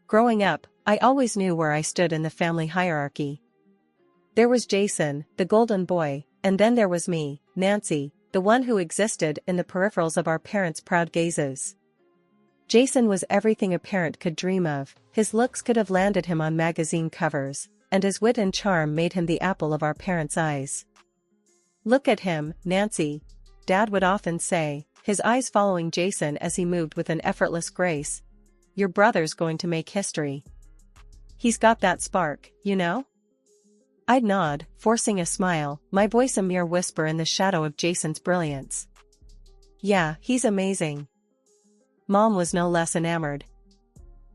Growing up, I always knew where I stood in the family hierarchy. There was Jason, the golden boy, and then there was me, Nancy, the one who existed in the peripherals of our parents' proud gazes. Jason was everything a parent could dream of, his looks could have landed him on magazine covers, and his wit and charm made him the apple of our parents' eyes. "Look at him, Nancy," Dad would often say, his eyes following Jason as he moved with an effortless grace. "Your brother's going to make history. He's got that spark, you know?" I'd nod, forcing a smile, my voice a mere whisper in the shadow of Jason's brilliance. "Yeah, he's amazing." Mom was no less enamored.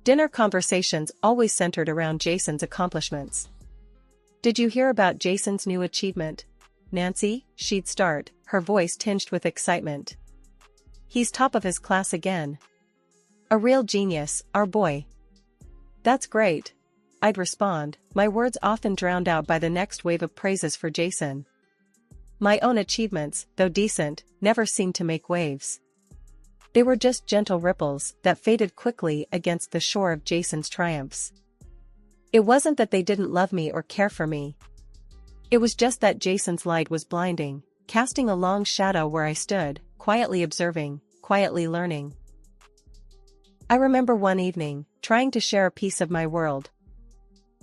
Dinner conversations always centered around Jason's accomplishments. "Did you hear about Jason's new achievement, Nancy?" she'd start, her voice tinged with excitement. "He's top of his class again. A real genius, our boy." "That's great," I'd respond, my words often drowned out by the next wave of praises for Jason. My own achievements, though decent, never seemed to make waves. They were just gentle ripples that faded quickly against the shore of Jason's triumphs. It wasn't that they didn't love me or care for me. It was just that Jason's light was blinding, casting a long shadow where I stood, quietly observing, quietly learning. I remember one evening, trying to share a piece of my world.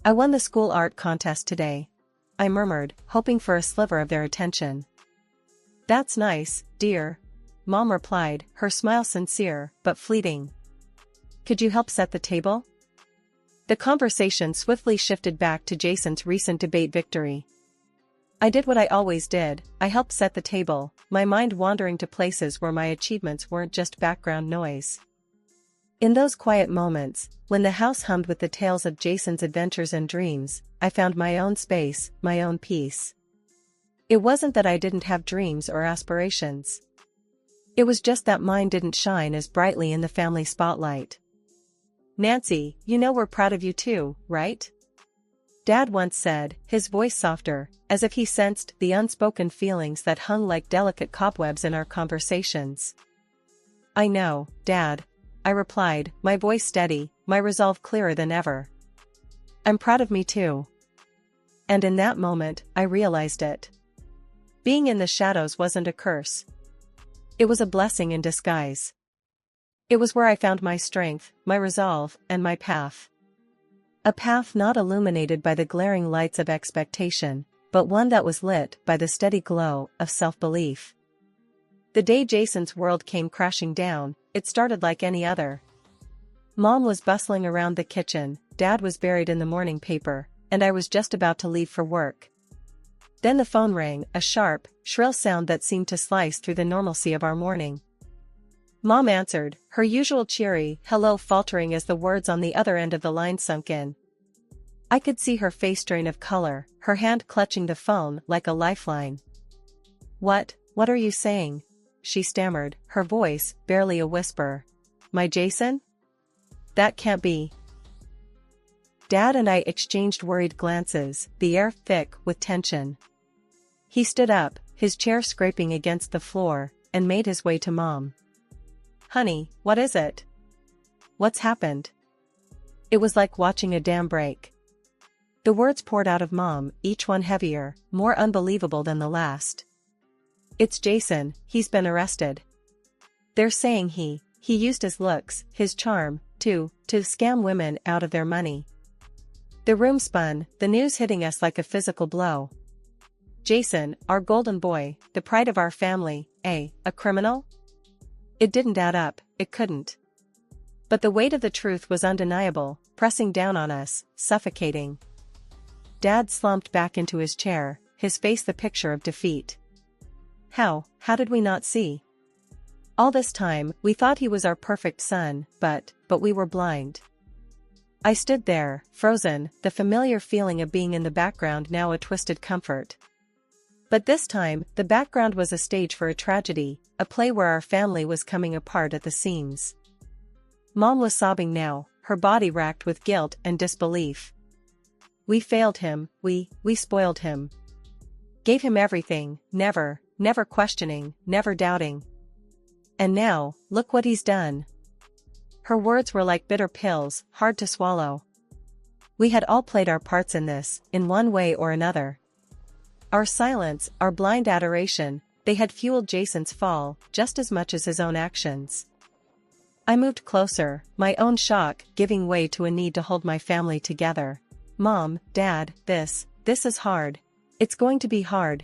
"I won the school art contest today," I murmured, hoping for a sliver of their attention. "That's nice, dear," Mom replied, her smile sincere, but fleeting. "Could you help set the table?" The conversation swiftly shifted back to Jason's recent debate victory. I did what I always did, I helped set the table, my mind wandering to places where my achievements weren't just background noise. In those quiet moments, when the house hummed with the tales of Jason's adventures and dreams, I found my own space, my own peace. It wasn't that I didn't have dreams or aspirations. It was just that mine didn't shine as brightly in the family spotlight. "Nancy, you know we're proud of you too, right?" Dad once said, his voice softer, as if he sensed the unspoken feelings that hung like delicate cobwebs in our conversations. "I know, Dad," I replied, my voice steady, my resolve clearer than ever. "I'm proud of me too." And in that moment, I realized it. Being in the shadows wasn't a curse. It was a blessing in disguise. It was where I found my strength, my resolve, and my path. A path not illuminated by the glaring lights of expectation, but one that was lit by the steady glow of self-belief. The day Jason's world came crashing down, it started like any other. Mom was bustling around the kitchen, Dad was buried in the morning paper, and I was just about to leave for work. Then the phone rang, a sharp, shrill sound that seemed to slice through the normalcy of our morning. Mom answered, her usual cheery hello faltering as the words on the other end of the line sunk in. I could see her face drain of color, her hand clutching the phone like a lifeline. What are you saying?" she stammered, her voice barely a whisper. "My Jason? That can't be." Dad and I exchanged worried glances, the air thick with tension. He stood up, his chair scraping against the floor, and made his way to Mom. "Honey, what is it? What's happened?" It was like watching a dam break. The words poured out of Mom, each one heavier, more unbelievable than the last. "It's Jason, he's been arrested. They're saying he used his looks, his charm, to scam women out of their money." The room spun, the news hitting us like a physical blow. Jason, our golden boy, the pride of our family, a criminal? It didn't add up, it couldn't. But the weight of the truth was undeniable, pressing down on us, suffocating. Dad slumped back into his chair, his face the picture of defeat. How did we not see? All this time, we thought he was our perfect son, but we were blind. I stood there, frozen, the familiar feeling of being in the background now a twisted comfort. But this time, the background was a stage for a tragedy, a play where our family was coming apart at the seams. Mom was sobbing now, her body racked with guilt and disbelief. We failed him, we spoiled him. Gave him everything, never questioning, never doubting. And now, look what he's done. Her words were like bitter pills, hard to swallow. We had all played our parts in this, in one way or another. Our silence, our blind adoration, they had fueled Jason's fall, just as much as his own actions. I moved closer, my own shock giving way to a need to hold my family together. Mom, Dad, this is hard. It's going to be hard.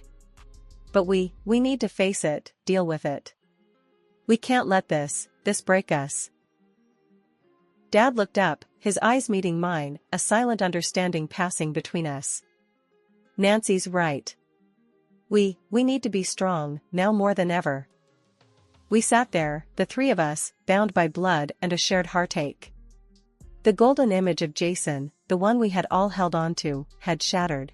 But we need to face it, deal with it. We can't let this break us. Dad looked up, his eyes meeting mine, a silent understanding passing between us. Nancy's right. We need to be strong, now more than ever. We sat there, the three of us, bound by blood and a shared heartache. The golden image of Jason, the one we had all held on to, had shattered.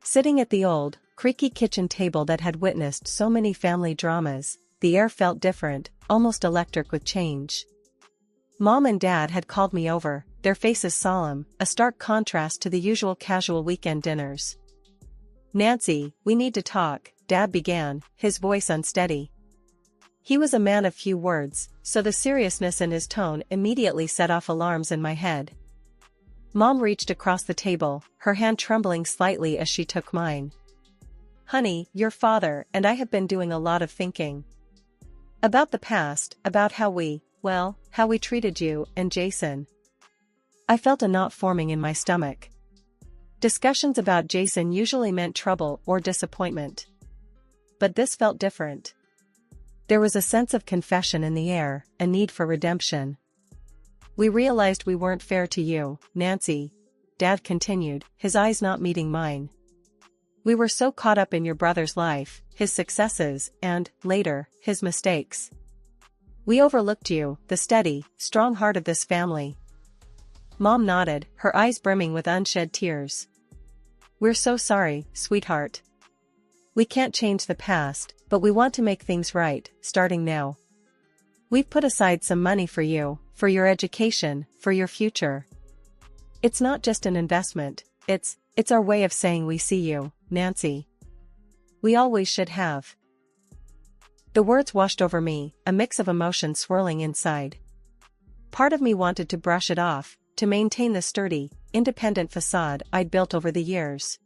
Sitting at the old, creaky kitchen table that had witnessed so many family dramas, the air felt different, almost electric with change. Mom and Dad had called me over, their faces solemn, a stark contrast to the usual casual weekend dinners. Nancy, we need to talk, Dad began, his voice unsteady. He was a man of few words, so the seriousness in his tone immediately set off alarms in my head. Mom reached across the table, her hand trembling slightly as she took mine. Honey, your father and I have been doing a lot of thinking. About the past, about how we treated you and Jason. I felt a knot forming in my stomach. Discussions about Jason usually meant trouble or disappointment. But this felt different. There was a sense of confession in the air, a need for redemption. We realized we weren't fair to you, Nancy, Dad continued, his eyes not meeting mine. We were so caught up in your brother's life, his successes, and, later, his mistakes. We overlooked you, the steady, strong heart of this family. Mom nodded, her eyes brimming with unshed tears. We're so sorry, sweetheart. We can't change the past, but we want to make things right, starting now. We've put aside some money for you, for your education, for your future. It's not just an investment, it's our way of saying we see you, Nancy. We always should have. The words washed over me, a mix of emotions swirling inside. Part of me wanted to brush it off, to maintain the sturdy, independent facade I'd built over the years.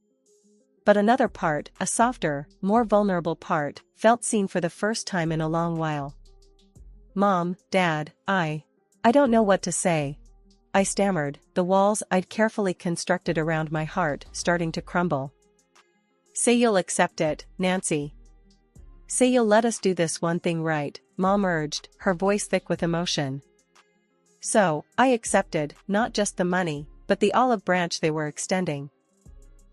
But another part, a softer, more vulnerable part, felt seen for the first time in a long while. Mom, Dad, I don't know what to say. I stammered, the walls I'd carefully constructed around my heart starting to crumble. Say you'll accept it, Nancy. Say you'll let us do this one thing right, Mom urged, her voice thick with emotion. So, I accepted, not just the money, but the olive branch they were extending.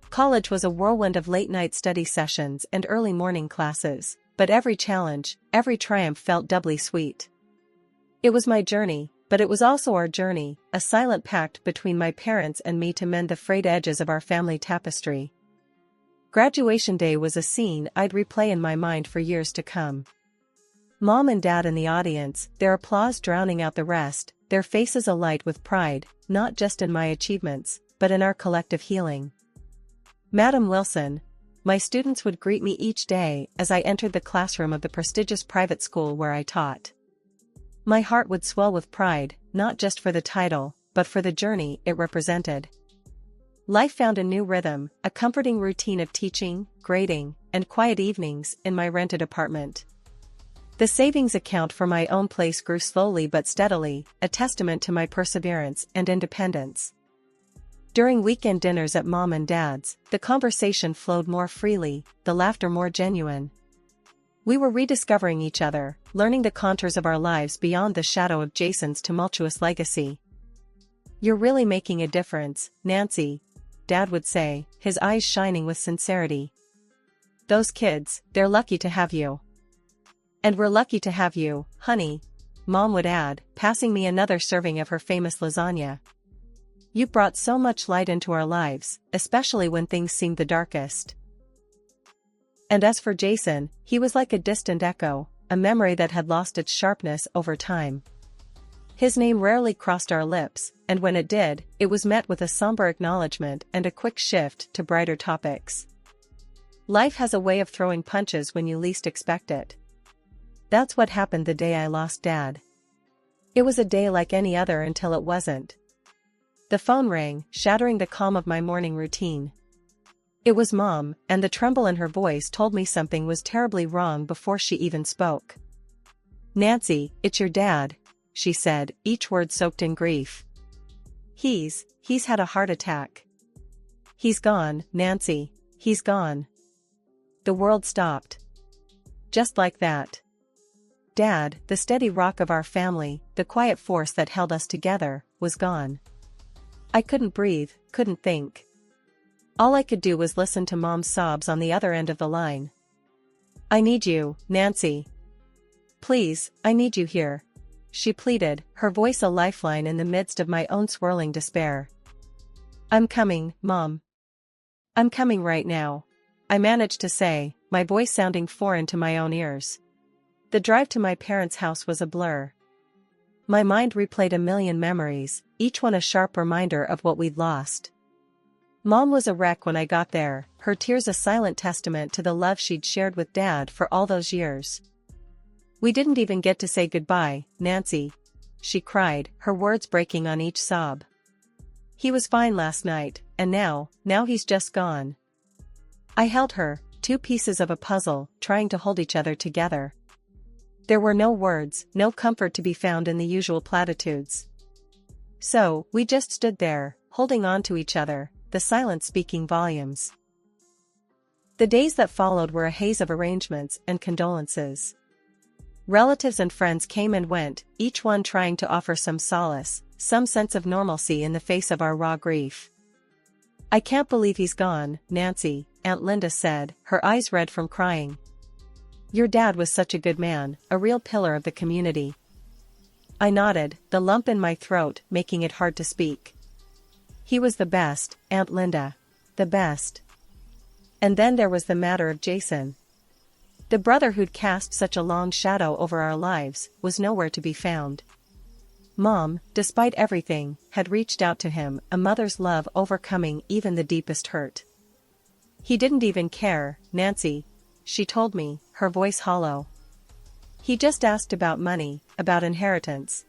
College was a whirlwind of late-night study sessions and early morning classes, but every challenge, every triumph felt doubly sweet. It was my journey, but it was also our journey, a silent pact between my parents and me to mend the frayed edges of our family tapestry. Graduation day was a scene I'd replay in my mind for years to come. Mom and Dad in the audience, their applause drowning out the rest, their faces alight with pride, not just in my achievements, but in our collective healing. Madam Wilson, my students would greet me each day as I entered the classroom of the prestigious private school where I taught. My heart would swell with pride, not just for the title, but for the journey it represented. Life found a new rhythm, a comforting routine of teaching, grading, and quiet evenings in my rented apartment. The savings account for my own place grew slowly but steadily, a testament to my perseverance and independence. During weekend dinners at Mom and Dad's, the conversation flowed more freely, the laughter more genuine. We were rediscovering each other, learning the contours of our lives beyond the shadow of Jason's tumultuous legacy. You're really making a difference, Nancy, Dad would say, his eyes shining with sincerity. Those kids, they're lucky to have you. And we're lucky to have you, honey, Mom would add, passing me another serving of her famous lasagna. You've brought so much light into our lives, especially when things seemed the darkest. And as for Jason, he was like a distant echo, a memory that had lost its sharpness over time. His name rarely crossed our lips, and when it did, it was met with a somber acknowledgement and a quick shift to brighter topics. Life has a way of throwing punches when you least expect it. That's what happened the day I lost Dad. It was a day like any other until it wasn't. The phone rang, shattering the calm of my morning routine. It was Mom, and the tremble in her voice told me something was terribly wrong before she even spoke. "Nancy, it's your dad," she said, each word soaked in grief. He's had a heart attack. He's gone, Nancy, he's gone." The world stopped. Just like that. Dad, the steady rock of our family, the quiet force that held us together, was gone. I couldn't breathe, couldn't think. All I could do was listen to Mom's sobs on the other end of the line. "I need you, Nancy. Please, I need you here," she pleaded, her voice a lifeline in the midst of my own swirling despair. "I'm coming, Mom. I'm coming right now," I managed to say, my voice sounding foreign to my own ears. The drive to my parents' house was a blur. My mind replayed a million memories, each one a sharp reminder of what we'd lost. Mom was a wreck when I got there, her tears a silent testament to the love she'd shared with Dad for all those years. "We didn't even get to say goodbye, Nancy," she cried, her words breaking on each sob. "He was fine last night, and now he's just gone." I held her, two pieces of a puzzle, trying to hold each other together. There were no words, no comfort to be found in the usual platitudes. So, we just stood there, holding on to each other, the silence speaking volumes. The days that followed were a haze of arrangements and condolences. Relatives and friends came and went, each one trying to offer some solace, some sense of normalcy in the face of our raw grief. "I can't believe he's gone, Nancy," Aunt Linda said, her eyes red from crying. "Your dad was such a good man, a real pillar of the community." I nodded, the lump in my throat making it hard to speak. "He was the best, Aunt Linda. The best." And then there was the matter of Jason. The brother who'd cast such a long shadow over our lives was nowhere to be found. Mom, despite everything, had reached out to him, a mother's love overcoming even the deepest hurt. "He didn't even care, Nancy," she told me, her voice hollow. "He just asked about money, about inheritance.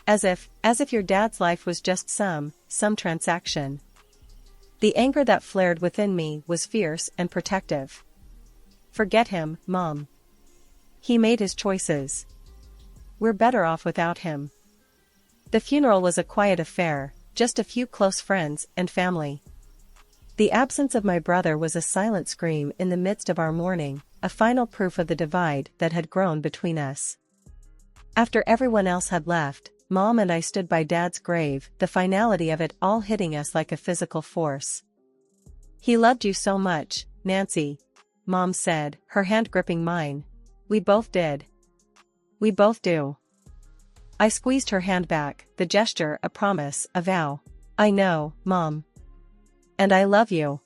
As if your dad's life was just some transaction." The anger that flared within me was fierce and protective. "Forget him, Mom. He made his choices. We're better off without him." The funeral was a quiet affair, just a few close friends and family. The absence of my brother was a silent scream in the midst of our mourning, a final proof of the divide that had grown between us. After everyone else had left, Mom and I stood by Dad's grave, the finality of it all hitting us like a physical force. "He loved you so much, Nancy," Mom said, her hand gripping mine. "We both did. We both do." I squeezed her hand back, the gesture a promise, a vow. "I know, Mom. And I love you.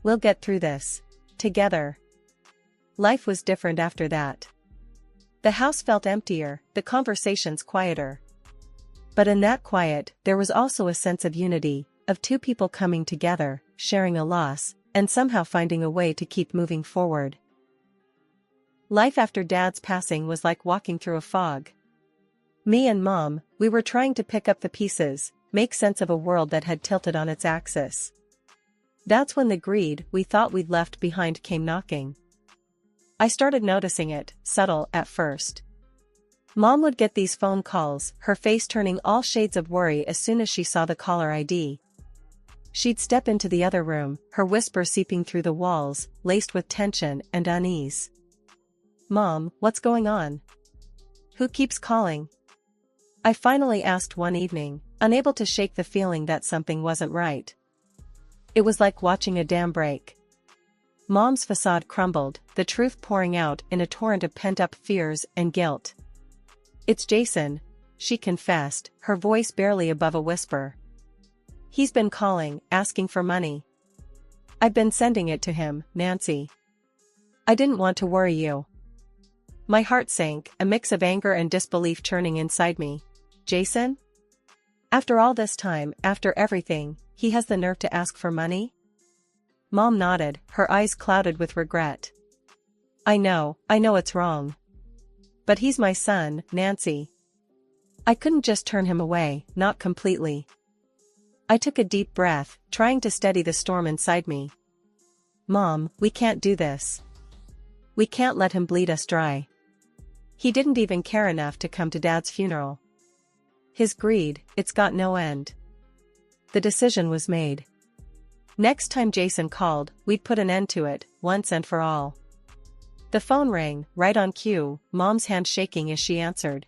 We'll get through this. Together." Life was different after that. The house felt emptier, the conversations quieter. But in that quiet, there was also a sense of unity, of two people coming together, sharing a loss, and somehow finding a way to keep moving forward. Life after Dad's passing was like walking through a fog. Me and Mom, we were trying to pick up the pieces, make sense of a world that had tilted on its axis. That's when the greed we thought we'd left behind came knocking. I started noticing it, subtle at first. Mom would get these phone calls, her face turning all shades of worry as soon as she saw the caller ID. She'd step into the other room, her whisper seeping through the walls, laced with tension and unease. "Mom, what's going on? Who keeps calling?" I finally asked one evening, unable to shake the feeling that something wasn't right. It was like watching a dam break. Mom's facade crumbled, the truth pouring out in a torrent of pent-up fears and guilt. "It's Jason," she confessed, her voice barely above a whisper. "He's been calling, asking for money. I've been sending it to him, Nancy. I didn't want to worry you." My heart sank, a mix of anger and disbelief churning inside me. "Jason? After all this time, after everything, he has the nerve to ask for money?" Mom nodded, her eyes clouded with regret. I know it's wrong. But he's my son, Nancy. I couldn't just turn him away, not completely. I took a deep breath, trying to steady the storm inside me. Mom, we can't do this. We can't let him bleed us dry. He didn't even care enough to come to Dad's funeral. His greed, it's got no end. The decision was made. Next time Jason called, we'd put an end to it, once and for all. The phone rang, right on cue, Mom's hand shaking as she answered.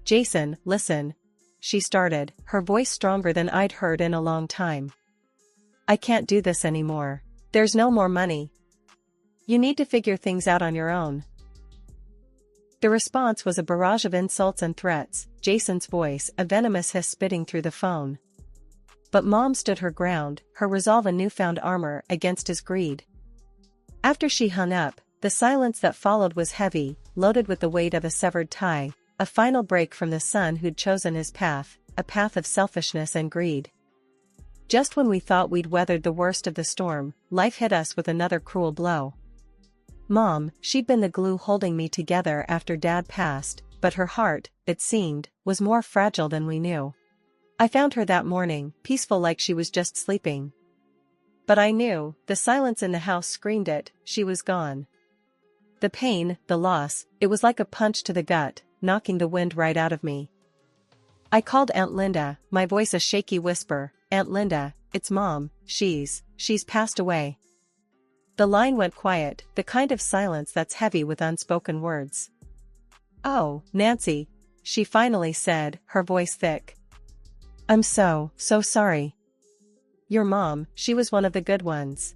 Jason, listen. She started, her voice stronger than I'd heard in a long time. I can't do this anymore. There's no more money. You need to figure things out on your own. The response was a barrage of insults and threats, Jason's voice a venomous hiss spitting through the phone. But Mom stood her ground, her resolve a newfound armor against his greed. After she hung up, the silence that followed was heavy, loaded with the weight of a severed tie, a final break from the son who'd chosen his path, a path of selfishness and greed. Just when we thought we'd weathered the worst of the storm, life hit us with another cruel blow. Mom, she'd been the glue holding me together after Dad passed, but her heart, it seemed, was more fragile than we knew. I found her that morning, peaceful like she was just sleeping. But I knew, the silence in the house screamed it, she was gone. The pain, the loss, it was like a punch to the gut, knocking the wind right out of me. I called Aunt Linda, my voice a shaky whisper, Aunt Linda, it's Mom, she's passed away. The line went quiet, the kind of silence that's heavy with unspoken words. Oh, Nancy, she finally said, her voice thick. I'm so sorry. Your mom, she was one of the good ones.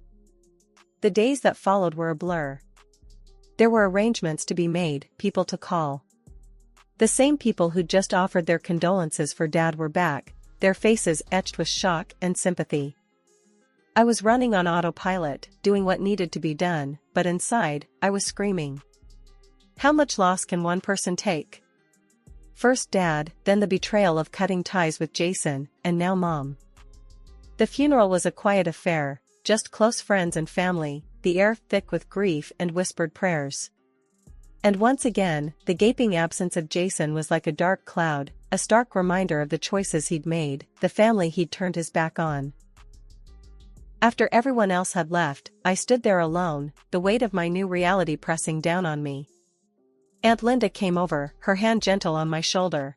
The days that followed were a blur. There were arrangements to be made, people to call. The same people who'd just offered their condolences for Dad were back, their faces etched with shock and sympathy. I was running on autopilot, doing what needed to be done, but inside, I was screaming. How much loss can one person take? First Dad, then the betrayal of cutting ties with Jason, and now Mom. The funeral was a quiet affair, just close friends and family, the air thick with grief and whispered prayers. And once again, the gaping absence of Jason was like a dark cloud, a stark reminder of the choices he'd made, the family he'd turned his back on. After everyone else had left, I stood there alone, the weight of my new reality pressing down on me. Aunt Linda came over, her hand gentle on my shoulder.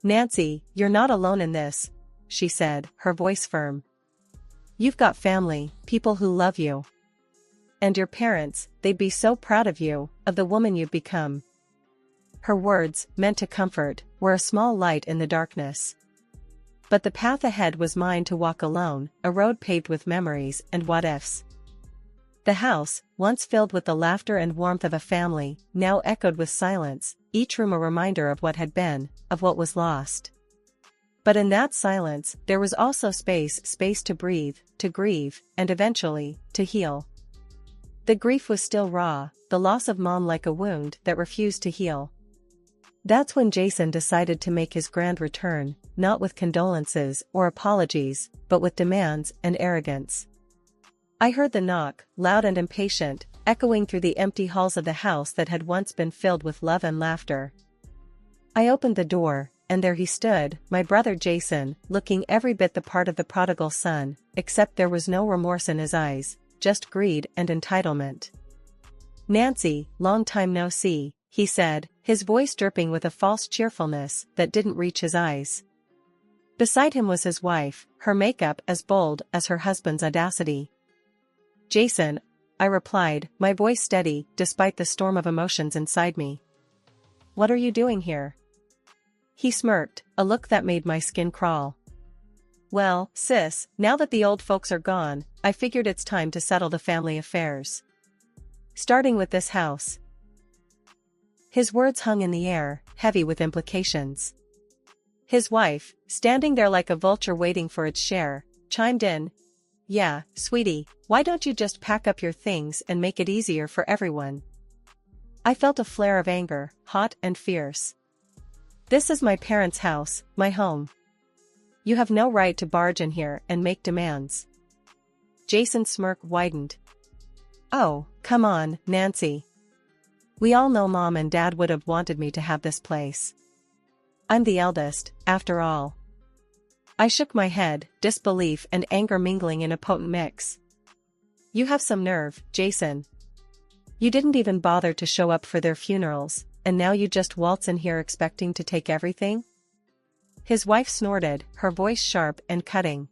Nancy, you're not alone in this, she said, her voice firm. You've got family, people who love you. And your parents, they'd be so proud of you, of the woman you've become. Her words, meant to comfort, were a small light in the darkness. But the path ahead was mine to walk alone, a road paved with memories and what-ifs. The house, once filled with the laughter and warmth of a family, now echoed with silence, each room a reminder of what had been, of what was lost. But in that silence, there was also space to breathe, to grieve, and eventually, to heal. The grief was still raw, the loss of Mom like a wound that refused to heal. That's when Jason decided to make his grand return, not with condolences or apologies, but with demands and arrogance. I heard the knock, loud and impatient, echoing through the empty halls of the house that had once been filled with love and laughter. I opened the door, and there he stood, my brother Jason, looking every bit the part of the prodigal son, except there was no remorse in his eyes, just greed and entitlement. Nancy, long time no see, he said, his voice dripping with a false cheerfulness that didn't reach his eyes. Beside him was his wife, her makeup as bold as her husband's audacity. Jason, I replied, my voice steady, despite the storm of emotions inside me. What are you doing here? He smirked, a look that made my skin crawl. Well, sis, now that the old folks are gone, I figured it's time to settle the family affairs. Starting with this house. His words hung in the air, heavy with implications. His wife, standing there like a vulture waiting for its share, chimed in. Yeah, sweetie, why don't you just pack up your things and make it easier for everyone? I felt a flare of anger, hot and fierce. This is my parents' house, my home. You have no right to barge in here and make demands. Jason's smirk widened. Oh, come on, Nancy. We all know Mom and Dad would have wanted me to have this place. I'm the eldest, after all. I shook my head, disbelief and anger mingling in a potent mix. You have some nerve, Jason. You didn't even bother to show up for their funerals, and now you just waltz in here expecting to take everything? His wife snorted, her voice sharp and cutting.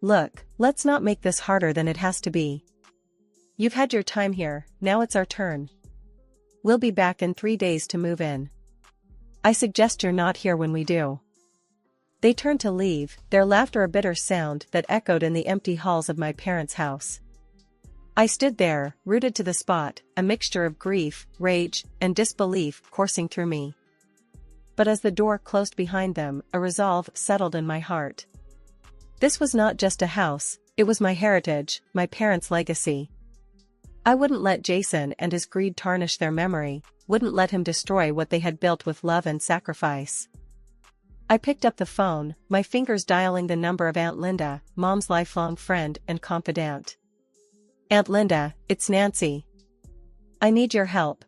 Look, let's not make this harder than it has to be. You've had your time here, now it's our turn. We'll be back in 3 days to move in. I suggest you're not here when we do. They turned to leave, their laughter a bitter sound that echoed in the empty halls of my parents' house. I stood there, rooted to the spot, a mixture of grief, rage, and disbelief coursing through me. But as the door closed behind them, a resolve settled in my heart. This was not just a house, it was my heritage, my parents' legacy. I wouldn't let Jason and his greed tarnish their memory, wouldn't let him destroy what they had built with love and sacrifice. I picked up the phone, my fingers dialing the number of Aunt Linda, Mom's lifelong friend and confidant. Aunt Linda, it's Nancy. I need your help.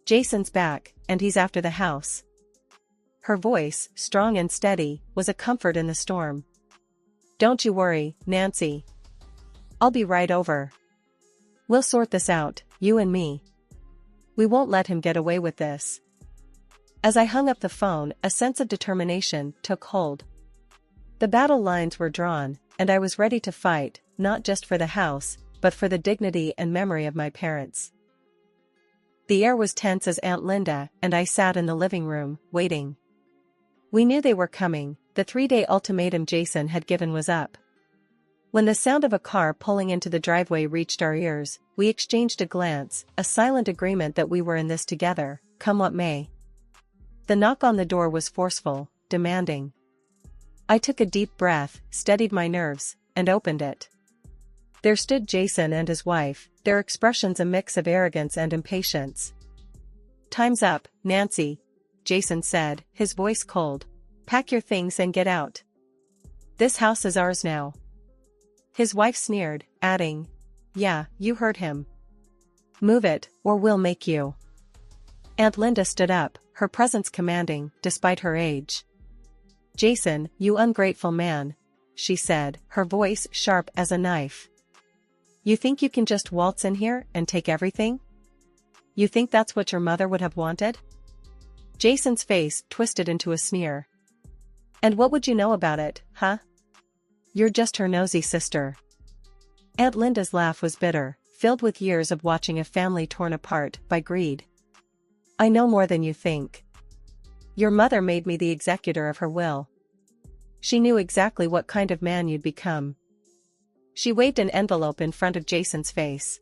Jason's back, and he's after the house. Her voice, strong and steady, was a comfort in the storm. Don't you worry, Nancy. I'll be right over. We'll sort this out, you and me. We won't let him get away with this. As I hung up the phone, a sense of determination took hold. The battle lines were drawn, and I was ready to fight, not just for the house, but for the dignity and memory of my parents. The air was tense as Aunt Linda and I sat in the living room, waiting. We knew they were coming, the 3-day ultimatum Jason had given was up. When the sound of a car pulling into the driveway reached our ears, we exchanged a glance, a silent agreement that we were in this together, come what may. The knock on the door was forceful, demanding. I took a deep breath, steadied my nerves, and opened it. There stood Jason and his wife, their expressions a mix of arrogance and impatience. Time's up, Nancy, Jason said, his voice cold. Pack your things and get out. This house is ours now. His wife sneered, adding, Yeah, you heard him. Move it, or we'll make you. Aunt Linda stood up, her presence commanding, despite her age. Jason, you ungrateful man, she said, her voice sharp as a knife. You think you can just waltz in here and take everything? You think that's what your mother would have wanted? Jason's face twisted into a sneer. And what would you know about it, huh? You're just her nosy sister. Aunt Linda's laugh was bitter, filled with years of watching a family torn apart by greed. I know more than you think. Your mother made me the executor of her will. She knew exactly what kind of man you'd become. She waved an envelope in front of Jason's face.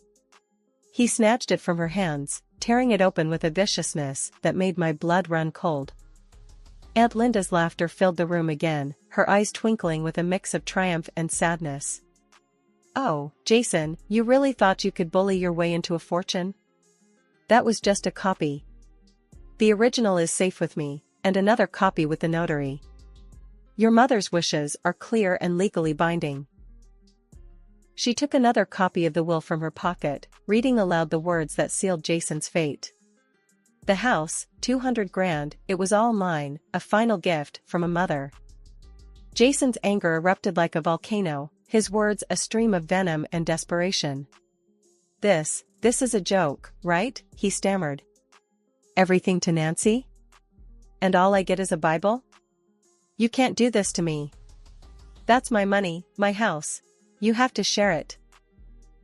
He snatched it from her hands, tearing it open with a viciousness that made my blood run cold. Aunt Linda's laughter filled the room again, her eyes twinkling with a mix of triumph and sadness. Oh, Jason, you really thought you could bully your way into a fortune? That was just a copy. The original is safe with me, and another copy with the notary. Your mother's wishes are clear and legally binding. She took another copy of the will from her pocket, reading aloud the words that sealed Jason's fate. The house, 200 grand, it was all mine, a final gift from a mother. Jason's anger erupted like a volcano, his words a stream of venom and desperation. This is a joke, right? He stammered. Everything to Nancy? And all I get is a Bible? You can't do this to me. That's my money, my house. You have to share it.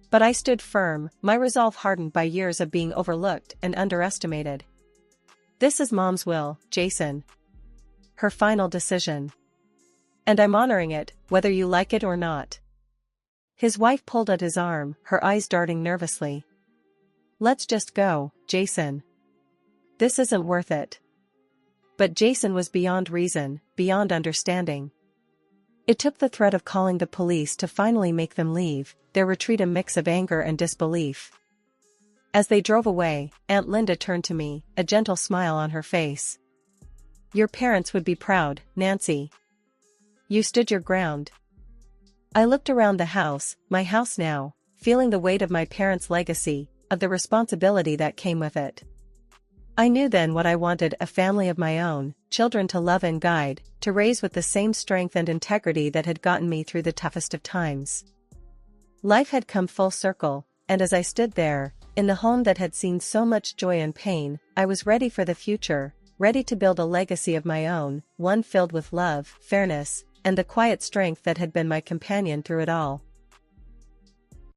But I stood firm, my resolve hardened by years of being overlooked and underestimated. This is Mom's will, Jason. Her final decision. And I'm honoring it, whether you like it or not. His wife pulled at his arm, her eyes darting nervously. Let's just go, Jason. This isn't worth it. But Jason was beyond reason, beyond understanding. It took the threat of calling the police to finally make them leave, their retreat a mix of anger and disbelief. As they drove away, Aunt Linda turned to me, a gentle smile on her face. Your parents would be proud, Nancy. You stood your ground. I looked around the house, my house now, feeling the weight of my parents' legacy, of the responsibility that came with it. I knew then what I wanted: a family of my own, children to love and guide, to raise with the same strength and integrity that had gotten me through the toughest of times. Life had come full circle, and as I stood there, in the home that had seen so much joy and pain, I was ready for the future, ready to build a legacy of my own, one filled with love, fairness, and the quiet strength that had been my companion through it all.